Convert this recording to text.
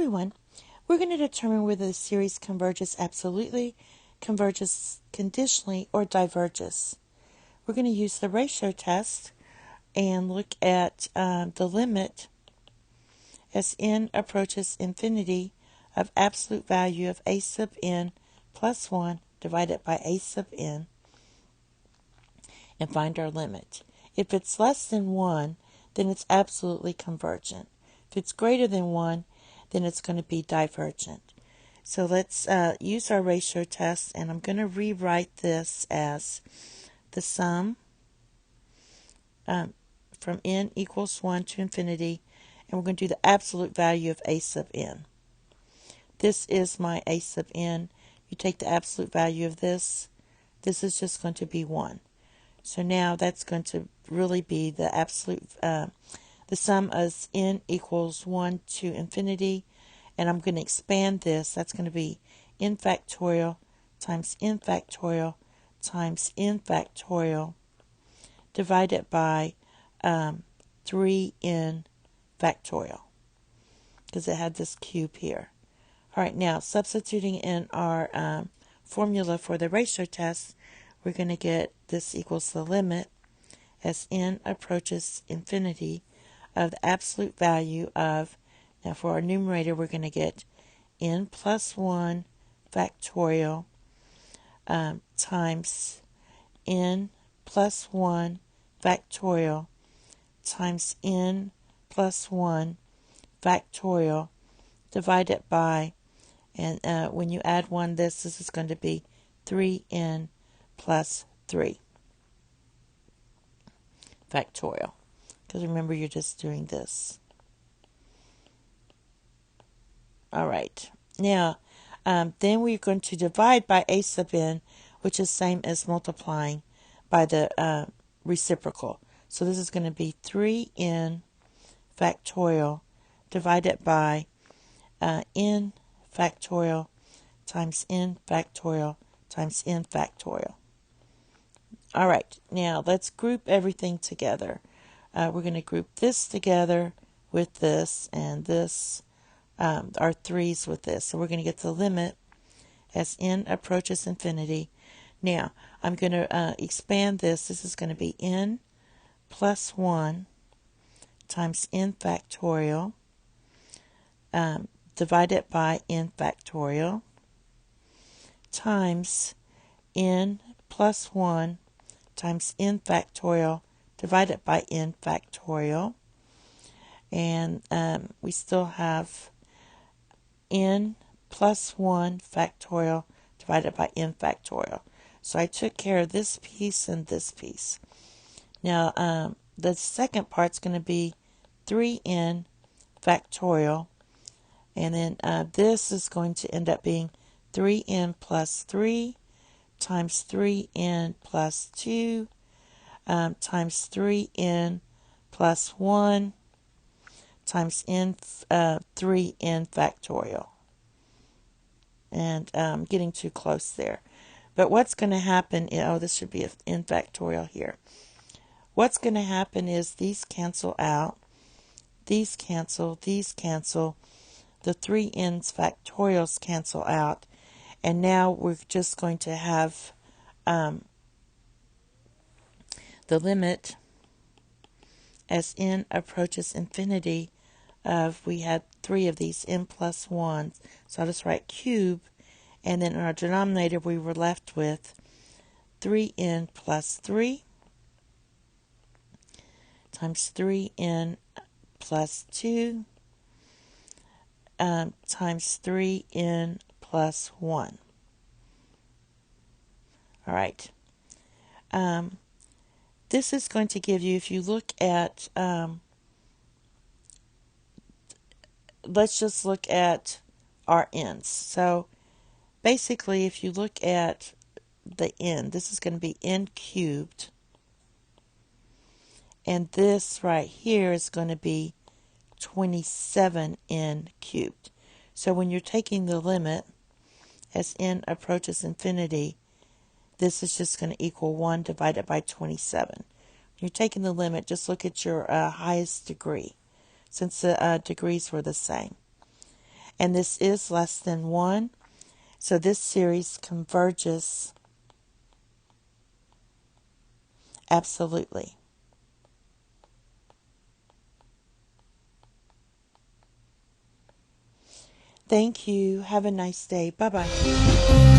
everyone. We're going to determine whether the series converges absolutely, converges conditionally, or diverges. We're going to use the ratio test and look at the limit as n approaches infinity of absolute value of a sub n plus 1 divided by a sub n and find our limit. If it's less than 1, then it's absolutely convergent. If it's greater than 1, then it's going to be divergent. So let's use our ratio test, and I'm going to rewrite this as the sum from n equals 1 to infinity, and we're going to do the absolute value of a sub n. This is my a sub n. You take the absolute value of this. This is just going to be 1. So now that's going to really be the absolute, the sum as n equals 1 to infinity. And I'm going to expand this. That's going to be n factorial times n factorial times n factorial divided by 3n factorial, because it had this cube here. All right, now substituting in our formula for the ratio test, we're going to get this equals the limit as n approaches infinity of the absolute value of, now for our numerator, we're going to get n plus 1 factorial times n plus 1 factorial times n plus 1 factorial divided by, and when you add 1, this is going to be 3n plus 3 factorial. Because remember, you're just doing this. All right. Now, then we're going to divide by a sub n, which is same as multiplying by the reciprocal. So this is going to be 3n factorial divided by n factorial times n factorial times n factorial. All right. Now, let's group everything together. We're going to group this together with this and this. Our 3's with this. So we're going to get the limit as n approaches infinity. Now, I'm going to expand this. This is going to be n plus 1 times n factorial divided by n factorial times n plus 1 times n factorial divided by n factorial. And we still have n plus 1 factorial divided by n factorial. So I took care of this piece and this piece. Now, the second part's going to be 3n factorial. And then this is going to end up being 3n plus 3 times 3n plus 2 times 3n plus 1 times n 3n factorial. And I'm getting too close there. But what's going to happen, this should be n factorial here. What's going to happen is these cancel out. These cancel. These cancel. The 3n's factorials cancel out. And now we're just going to have the limit as n approaches infinity of, we had 3 of these, n plus 1. So I'll just write cube. And then in our denominator, we were left with 3n plus 3 times 3n plus 2 times 3n plus 1. All right. This is going to give you, if you look at, let's just look at our n's. So basically, if you look at the n, this is going to be n cubed. And this right here is going to be 27n cubed. So when you're taking the limit as n approaches infinity, this is just going to equal 1 divided by 27. When you're taking the limit, just look at your highest degree, since the degrees were the same. and this is less than 1. So this series converges absolutely. Thank you. Have a nice day. Bye-bye.